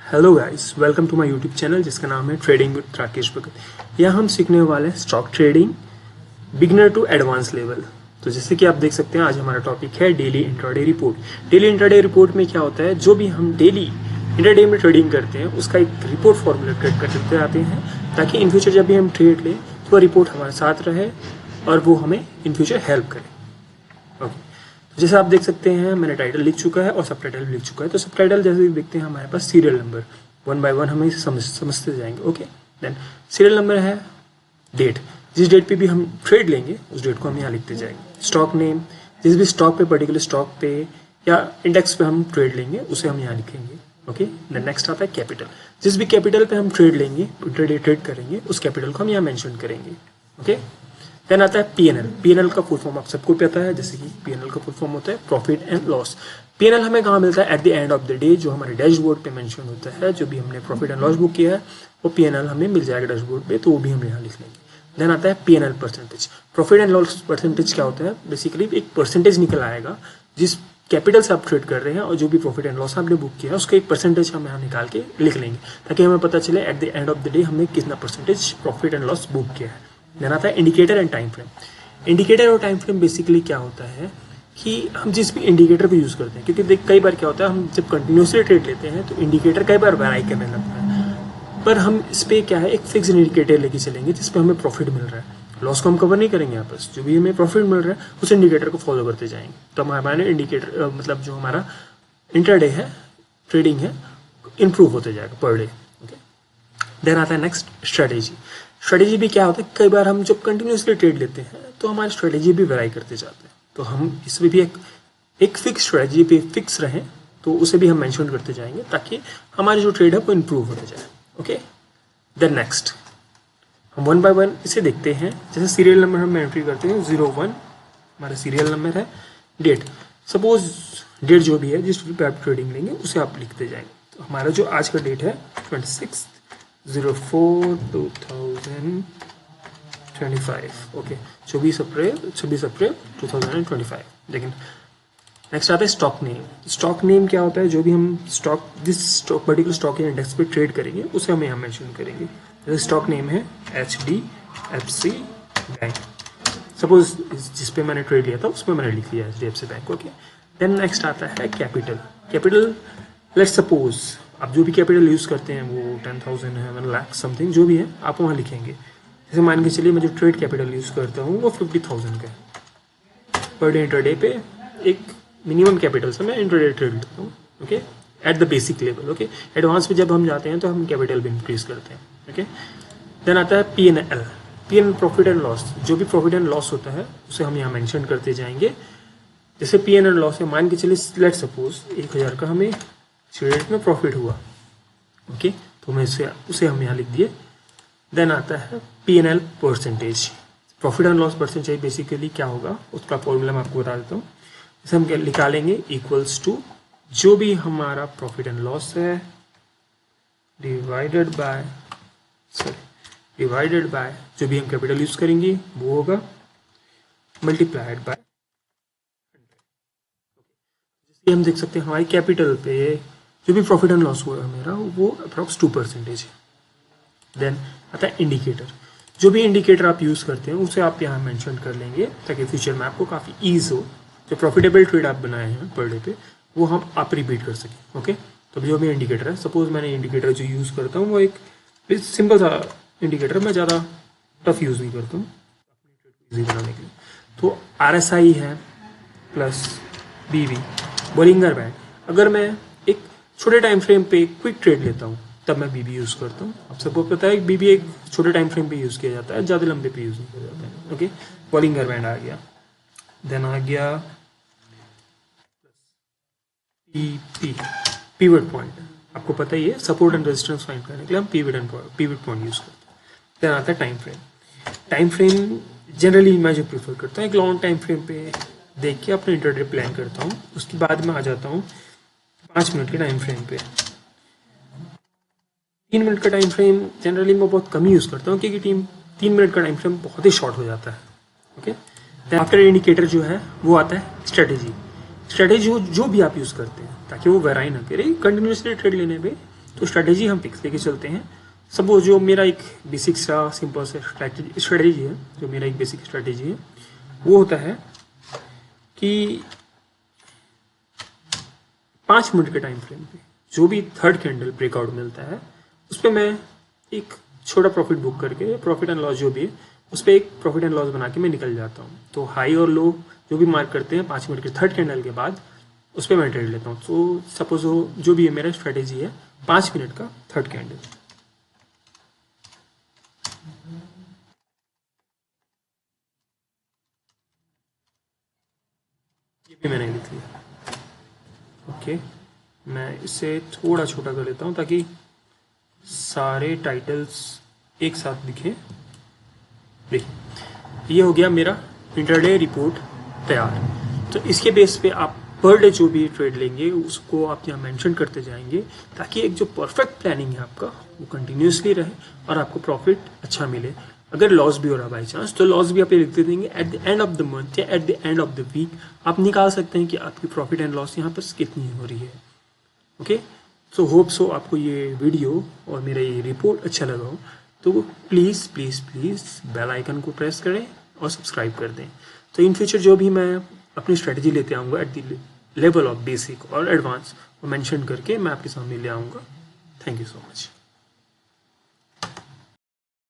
Hello guys, welcome to my YouTube channel जिसका नाम है ट्रेडिंग विद राकेश भगत। यहाँ हम सीखने वाले हैं stock trading beginner to advance level. तो जैसे कि आप देख सकते हैं, आज हमारा टॉपिक है daily intraday report. Daily intraday report में क्या होता है, जो भी हम डेली इंट्राडे में ट्रेडिंग करते हैं उसका एक रिपोर्ट फॉर्मुलेट करते आते हैं, ताकि इन फ्यूचर जब भी हम ट्रेड लें तो वह रिपोर्ट हमारे साथ रहे और वो हमें इन फ्यूचर हेल्प करे। ओके, जैसे आप देख सकते हैं, मैंने टाइटल लिख चुका है और सब टाइटल भी लिख चुका है। तो सब टाइटल जैसे देखते हैं, हमारे पास serial number one by one हम इसे समझते जाएंगे। ओके, देन सीरियल नंबर है डेट, जिस डेट पे भी हम ट्रेड लेंगे उस डेट को हम यहाँ लिखते जाएंगे। स्टॉक नेम, जिस भी स्टॉक पे, पर्टिकुलर स्टॉक पे या इंडेक्स पे हम ट्रेड लेंगे उसे हम यहाँ लिखेंगे। ओके, देन नेक्स्ट आता है कैपिटल, जिस भी कैपिटल पे हम ट्रेड लेंगे, ट्रेड करेंगे, उस कैपिटल को हम यहाँ मेंशन करेंगे। ओके, देन आता है पीएनएल। पीएनएल का फुल फॉर्म आप सबको पता है, जैसे कि पीएनएल का फुल फॉर्म होता है प्रॉफिट एंड लॉस। पीएनएल हमें कहाँ मिलता है? Eight the end of the day, जो हमारे डैशबोर्ड पे मेंशन होता है, जो भी हमने प्रॉफिट एंड लॉस बुक किया है वो पीएनएल हमें मिल जाएगा डैशबोर्ड पे, तो वो भी हम यहाँ लिख लेंगे। देन आता है PNL percentage. Profit and loss percentage क्या होता है? बेसिकली एक परसेंटेज निकल आएगा जिस कैपिटल से आप ट्रेड कर रहे हैं, और जो भी प्रॉफिट एंड लॉस आपने बुक किया है उसका एक परसेंटेज हम यहाँ निकाल के लिख लेंगे, ताकि हमें पता चले eight the end of the day हमने कितना percentage profit and loss book किया है। देन आता है indicator and time frame. Indicator और टाइम फ्रेम बेसिकली क्या होता है कि हम जिस भी इंडिकेटर को यूज़ करते हैं, क्योंकि देख कई बार क्या होता है, हम जब कंटिन्यूसली ट्रेड लेते हैं तो इंडिकेटर कई बार वेराई करने लगता है, पर हम इस पर क्या है, एक फिक्स इंडिकेटर लेके चलेंगे जिस पे हमें प्रॉफिट मिल रहा है। लॉस को हम कवर नहीं करेंगे, यहाँ पर जो भी हमें प्रॉफिट मिल रहा है उस इंडिकेटर को फॉलो करते जाएंगे। तो हमारे इंडिकेटर मतलब जो हमारा इंट्राडे है, ट्रेडिंग है, इंप्रूव होते जाएगा पर डे। ओके, देन आता है नेक्स्ट स्ट्रेटेजी। स्ट्रेटेजी भी क्या होता है, कई बार हम जब कंटिन्यूसली ट्रेड लेते हैं तो हमारी स्ट्रेटेजी भी वेराई करते जाते हैं, तो हम इसमें भी एक फिक्स स्ट्रेटेजी पे फिक्स रहें, तो उसे भी हम मेंशन करते जाएंगे, ताकि हमारी जो ट्रेड है वो इंप्रूव होते जाए। ओके, देन नेक्स्ट हम वन बाय वन इसे देखते हैं। जैसे सीरियल नंबर हम एंट्री करते हैं 01, हमारा सीरियल नंबर है। डेट, सपोज डेट जो भी है जिस पे आप ट्रेडिंग लेंगे उसे आप लिखते जाएंगे। तो हमारा जो आज का डेट है 26/04/2025। ओके, 24 अप्रैल 2025। लेकिन नेक्स्ट आता है स्टॉक नेम। स्टॉक नेम क्या होता है? जो भी हम स्टॉक, जिस पर्टिकुलर स्टॉक या इंडेक्स पे ट्रेड करेंगे उसे हम यहाँ मेंशन करेंगे। जैसे स्टॉक नेम है HDFC बैंक, सपोज जिस पे मैंने ट्रेड लिया था उसमें मैंने लिख लिया HDFC bank. Okay, then next आता है कैपिटल। कैपिटल, लेट्स सपोज आप जो भी कैपिटल यूज़ करते हैं वो 10,000 है, 1 लाख समथिंग जो भी है आप वहाँ लिखेंगे। जैसे मान के चलिए मैं जो ट्रेड कैपिटल यूज़ करता हूँ वो 50,000 का है। पर डे इंट्राडे पे एक मिनिमम कैपिटल से मैं इंट्राडे ट्रेड लेता हूँ। Okay, at the basic level. Okay, advance पे जब हम जाते हैं तो हम कैपिटल भी इंक्रीज करते हैं। ओके, देन आता है PNL. PNL profit and loss. जो भी प्रॉफिट एंड लॉस होता है उसे हम यहाँ मेंशन करते जाएंगे। जैसे पीएनएल लॉस है, मान के चलिए लेट सपोज 1,000 का हमें शेयर में प्रॉफिट हुआ। ओके, तो मैं उसे हम यहाँ लिख दिए। देन आता है PNL percentage. Profit and loss percentage basically क्या होगा उसका फॉर्मूला मैं आपको बता देता हूँ। जैसे हम निकालेंगे इक्वल्स टू जो भी हमारा प्रॉफिट एंड लॉस है डिवाइडेड बाय जो भी हम कैपिटल यूज करेंगे वो होगा मल्टीप्लाइड बाय 100। जैसे हम देख सकते हैं हमारी कैपिटल पे जो भी प्रॉफिट एंड लॉस हुआ है मेरा वो अप्रॉक्स 2% है। देन आता है इंडिकेटर। जो भी इंडिकेटर आप यूज करते हैं उसे आप यहाँ मेंशन कर लेंगे, ताकि फ्यूचर में आपको काफ़ी ईज हो। जो प्रॉफिटेबल ट्रेड आप बनाए हैं पर डे पे वो हम आप रिपीट कर सकें। ओके, तो जो भी इंडिकेटर है, सपोज मैंने इंडिकेटर जो यूज़ करता हूँ वो एक सिंपल सा इंडिकेटर, मैं ज़्यादा टफ यूज़ नहीं करता हूँ अपनी ट्रेड को ईजी बनाने के लिए। तो RSI है प्लस BB, बोलिंगर बैंड। अगर मैं एक छोटे टाइम फ्रेम पे क्विक ट्रेड लेता हूँ तब मैं BB यूज़ करता हूँ। आप सबको पता है BB एक छोटे टाइम फ्रेम पे यूज़ किया जाता है, ज़्यादा लंबे पे यूज़ नहीं किया जाता है। ओके, बोलिंगर बैंड आ गया। देन आ गया पिवट पॉइंट। आपको पता ही है, सपोर्ट एंड रेजिस्टेंस फाइंड करने के लिए हम पिवट पॉइंट यूज करते हैं। देन आता है time frame. Time frame generally मैं जो प्रीफर करता हूँ एक लॉन्ग टाइम फ्रेम पे देख के अपने इंट्राडे प्लान करता हूँ। उसके बाद में आ जाता हूँ 5 मिनट के टाइम फ्रेम पे। 3 मिनट का टाइम फ्रेम जनरली मैं बहुत कम ही यूज़ करता हूँ, क्योंकि 3 मिनट का टाइम फ्रेम बहुत ही शॉर्ट हो जाता है। ओके, आफ्टर इंडिकेटर जो है वो आता है स्ट्रेटेजी। स्ट्रेटेजी जो भी आप यूज़ करते हैं ताकि वो वेराई ना करे, कंटिन्यूसली ट्रेड लेने पे तो स्ट्रैटेजी हम फिक्स लेके चलते हैं। सपोज जो मेरा एक बेसिक सा सिंपल सा स्ट्रैटेजी है, जो मेरा एक बेसिक स्ट्रैटेजी है वो होता है कि 5 मिनट के टाइम फ्रेम पे जो भी थर्ड कैंडल ब्रेकआउट मिलता है उस पर मैं एक छोटा प्रॉफिट बुक करके, प्रॉफिट एंड लॉस जो भी है उस पर एक प्रॉफिट एंड लॉस बना के मैं निकल जाता हूँ। तो हाई और लो जो भी मार्क करते हैं 5 मिनट के थर्ड कैंडल के बाद उस पर मैं ट्रेड लेता हूँ। तो सपोज जो भी है मेरा स्ट्रेटेजी है 5 मिनट का थर्ड कैंडल। ये भी मैंने लिख लिया। ओके, मैं इसे थोड़ा छोटा कर लेता हूँ ताकि सारे टाइटल्स एक साथ दिखें। देखिए ये हो गया मेरा इंटरडे रिपोर्ट तैयार। तो इसके बेस पे आप पर डे जो भी ट्रेड लेंगे उसको आप यहाँ मेंशन करते जाएंगे ताकि एक जो परफेक्ट प्लानिंग है आपका वो कंटिन्यूसली रहे और आपको प्रॉफिट अच्छा मिले। अगर लॉस भी हो रहा बाई चांस तो लॉस भी आप लिख दे देंगे at the end of the month या at the end of the week आप निकाल सकते हैं कि आपकी प्रॉफिट एंड लॉस यहाँ पर कितनी हो रही है। ओके, सो होप सो आपको ये वीडियो और मेरा ये रिपोर्ट अच्छा लगा हो तो please please please bell icon को प्रेस करें और सब्सक्राइब कर दें। तो इन फ्यूचर जो भी मैं अपनी स्ट्रेटजी लेते आऊँगा at the level of basic और एडवांस वो मेंशन करके मैं आपके सामने ले आऊँगा। Thank you so much.